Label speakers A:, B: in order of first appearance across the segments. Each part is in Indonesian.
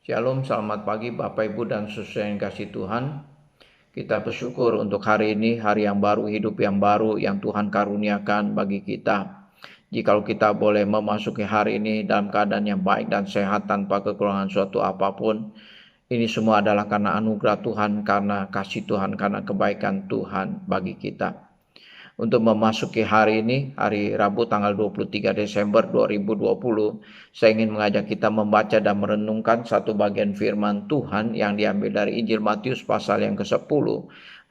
A: Shalom, selamat pagi Bapak Ibu dan saudara yang kasih Tuhan. Kita bersyukur untuk hari ini, hari yang baru, hidup yang baru yang Tuhan karuniakan bagi kita. Jikalau kita boleh memasuki hari ini dalam keadaan yang baik dan sehat tanpa kekurangan suatu apapun, ini semua adalah karena anugerah Tuhan, karena kasih Tuhan, karena kebaikan Tuhan bagi kita. Untuk memasuki hari ini, hari Rabu tanggal 23 Desember 2020, saya ingin mengajak kita membaca dan merenungkan satu bagian firman Tuhan yang diambil dari Injil Matius pasal yang ke-10,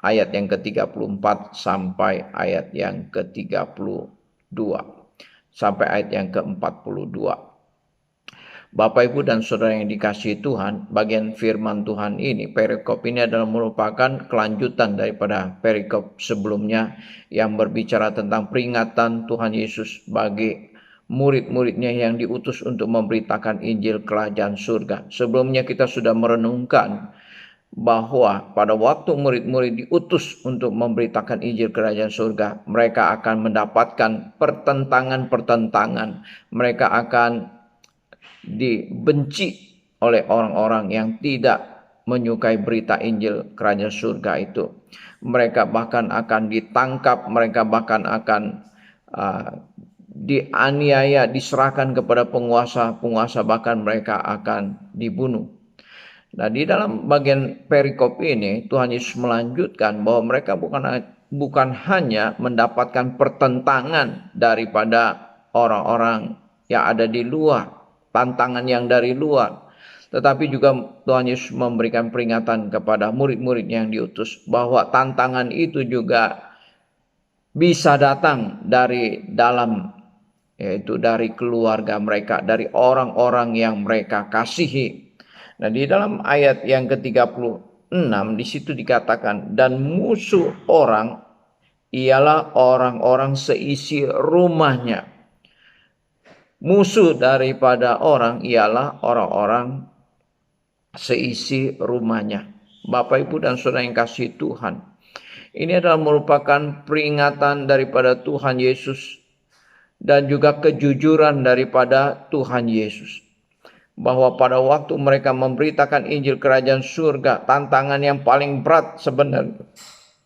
A: ayat yang ke-34 sampai ayat yang ke-32, sampai ayat yang ke-42. Bapak, Ibu, dan Saudara yang dikasihi Tuhan, bagian firman Tuhan ini, perikop ini adalah merupakan kelanjutan daripada perikop sebelumnya yang berbicara tentang peringatan Tuhan Yesus bagi murid-muridnya yang diutus untuk memberitakan Injil Kerajaan Surga. Sebelumnya kita sudah merenungkan bahwa pada waktu murid-murid diutus untuk memberitakan Injil Kerajaan Surga, mereka akan mendapatkan pertentangan-pertentangan. Mereka akan dibenci oleh orang-orang yang tidak menyukai berita Injil Kerajaan Surga itu. Mereka bahkan akan ditangkap, mereka bahkan akan dianiaya, diserahkan kepada penguasa-penguasa, bahkan mereka akan dibunuh. Nah, di dalam bagian perikop ini Tuhan Yesus melanjutkan bahwa mereka bukan hanya mendapatkan pertentangan daripada orang-orang yang ada di luar, tantangan yang dari luar, tetapi juga Tuhan Yesus memberikan peringatan kepada murid-murid yang diutus bahwa tantangan itu juga bisa datang dari dalam, yaitu dari keluarga mereka, dari orang-orang yang mereka kasihi. Nah, di dalam ayat yang ke-36 di situ dikatakan, dan musuh orang ialah orang-orang seisi rumahnya. Musuh daripada orang ialah orang-orang seisi rumahnya. Bapak, Ibu, dan Saudara yang kasih Tuhan, ini adalah merupakan peringatan daripada Tuhan Yesus dan juga kejujuran daripada Tuhan Yesus, bahwa pada waktu mereka memberitakan Injil Kerajaan Surga, tantangan yang paling berat sebenarnya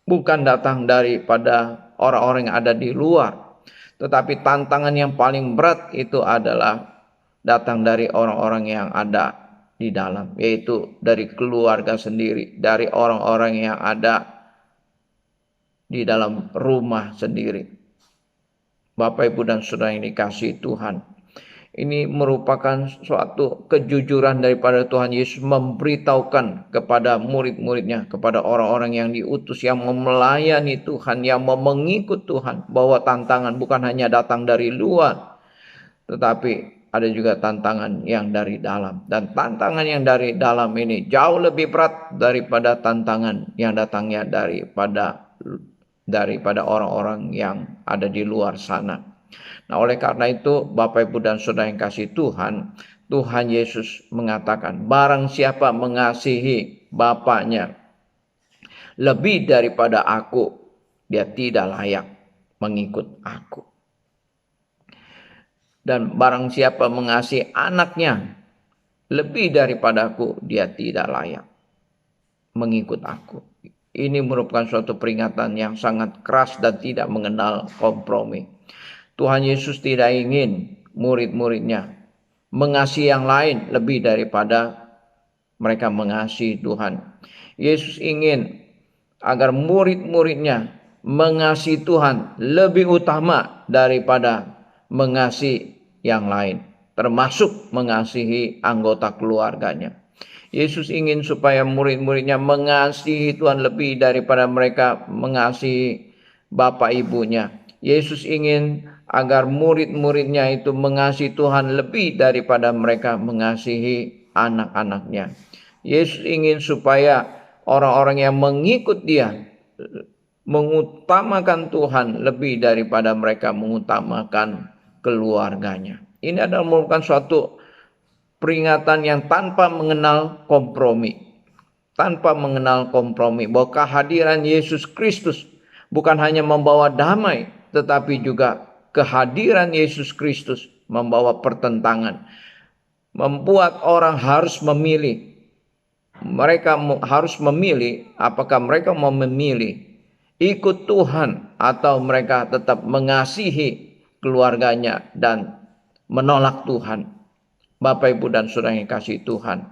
A: bukan datang daripada orang-orang yang ada di luar, tetapi tantangan yang paling berat itu adalah datang dari orang-orang yang ada di dalam, yaitu dari keluarga sendiri, dari orang-orang yang ada di dalam rumah sendiri. Bapak, Ibu, dan Saudara yang dikasihi Tuhan, ini merupakan suatu kejujuran daripada Tuhan Yesus memberitahukan kepada murid-muridnya, kepada orang-orang yang diutus, yang melayani Tuhan, yang mengikut Tuhan, bahwa tantangan bukan hanya datang dari luar, tetapi ada juga tantangan yang dari dalam. Dan tantangan yang dari dalam ini jauh lebih berat daripada tantangan yang datangnya daripada orang-orang yang ada di luar sana. Nah, oleh karena itu, Bapak, Ibu, dan Saudara yang kasih Tuhan, Tuhan Yesus mengatakan, barang siapa mengasihi bapaknya lebih daripada aku, dia tidak layak mengikut aku. Dan barang siapa mengasihi anaknya lebih daripada aku, dia tidak layak mengikut aku. Ini merupakan suatu peringatan yang sangat keras dan tidak mengenal kompromi. Tuhan Yesus tidak ingin murid-muridnya mengasihi yang lain lebih daripada mereka mengasihi Tuhan. Yesus ingin agar murid-muridnya mengasihi Tuhan lebih utama daripada mengasihi yang lain, termasuk mengasihi anggota keluarganya. Yesus ingin supaya murid-muridnya mengasihi Tuhan lebih daripada mereka mengasihi bapak ibunya. Yesus ingin agar murid-muridnya itu mengasihi Tuhan lebih daripada mereka mengasihi anak-anaknya. Yesus ingin supaya orang-orang yang mengikut dia mengutamakan Tuhan lebih daripada mereka mengutamakan keluarganya. Ini adalah merupakan suatu peringatan yang tanpa mengenal kompromi. Tanpa mengenal kompromi, bahwa kehadiran Yesus Kristus bukan hanya membawa damai, tetapi juga kehadiran Yesus Kristus membawa pertentangan. membuat orang harus memilih. Mereka harus memilih apakah mereka mau memilih ikut Tuhan atau mereka tetap mengasihi keluarganya dan menolak Tuhan. Bapak, Ibu, dan Saudara yang kasih Tuhan,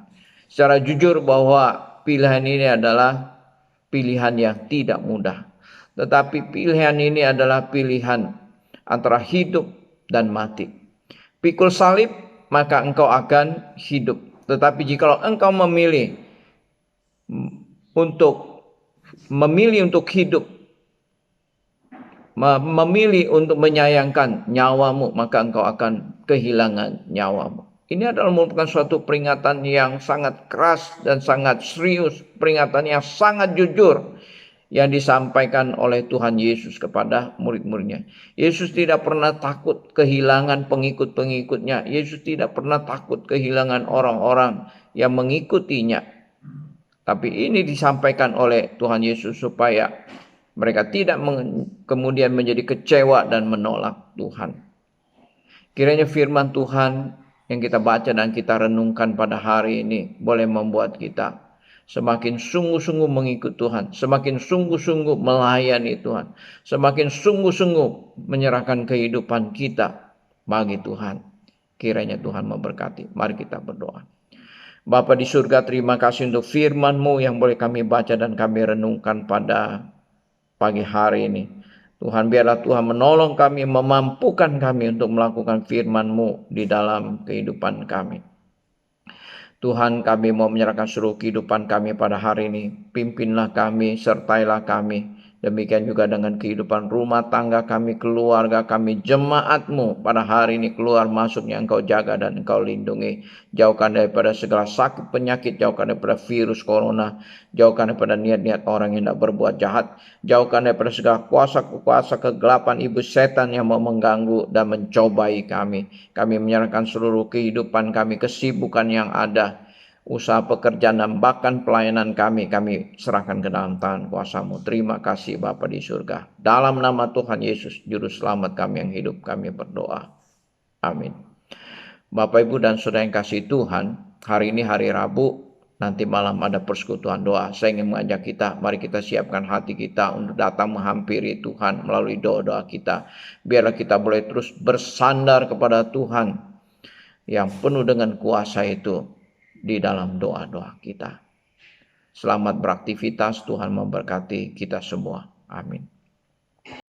A: secara jujur bahwa pilihan ini adalah pilihan yang tidak mudah. Tetapi pilihan ini adalah pilihan antara hidup dan mati. Pikul salib, maka engkau akan hidup. Tetapi jikalau engkau memilih untuk hidup, memilih untuk menyayangkan nyawamu, maka engkau akan kehilangan nyawamu. Ini adalah merupakan suatu peringatan yang sangat keras dan sangat serius, peringatan yang sangat jujur yang disampaikan oleh Tuhan Yesus kepada murid-muridnya. Yesus tidak pernah takut kehilangan pengikut-pengikutnya. Yesus tidak pernah takut kehilangan orang-orang yang mengikutinya. Tapi ini disampaikan oleh Tuhan Yesus supaya mereka tidak kemudian menjadi kecewa dan menolak Tuhan. Kiranya firman Tuhan yang kita baca dan kita renungkan pada hari ini boleh membuat kita semakin sungguh-sungguh mengikut Tuhan, semakin sungguh-sungguh melayani Tuhan, semakin sungguh-sungguh menyerahkan kehidupan kita bagi Tuhan. Kiranya Tuhan memberkati. Mari kita berdoa. Bapa di surga, terima kasih untuk firman-Mu yang boleh kami baca dan kami renungkan pada pagi hari ini. Tuhan, biarlah Tuhan menolong kami, memampukan kami untuk melakukan firman-Mu di dalam kehidupan kami. Tuhan, kami mau menyerahkan seluruh kehidupan kami pada hari ini. Pimpinlah kami, sertailah kami. Demikian juga dengan kehidupan rumah tangga kami, keluarga kami, jemaat-Mu pada hari ini, keluar masuknya Engkau jaga dan Engkau lindungi. Jauhkan daripada segala sakit penyakit, jauhkan daripada virus corona, jauhkan daripada niat-niat orang yang tidak berbuat jahat, jauhkan daripada segala kuasa-kuasa kegelapan ibu setan yang mau mengganggu dan mencobai kami. Kami menyerahkan seluruh kehidupan kami, kesibukan yang ada, usaha pekerjaan dan bahkan pelayanan kami serahkan ke dalam tangan kuasa-Mu. Terima kasih Bapa di surga. Dalam nama Tuhan Yesus, Juru Selamat kami yang hidup, kami berdoa. Amin. Bapak, Ibu, dan Saudara yang kasih Tuhan, hari ini hari Rabu, nanti malam ada persekutuan doa. Saya ingin mengajak kita, mari kita siapkan hati kita untuk datang menghampiri Tuhan melalui doa-doa kita. Biarlah kita boleh terus bersandar kepada Tuhan yang penuh dengan kuasa itu di dalam doa-doa kita. Selamat beraktivitas, Tuhan memberkati kita semua. Amin.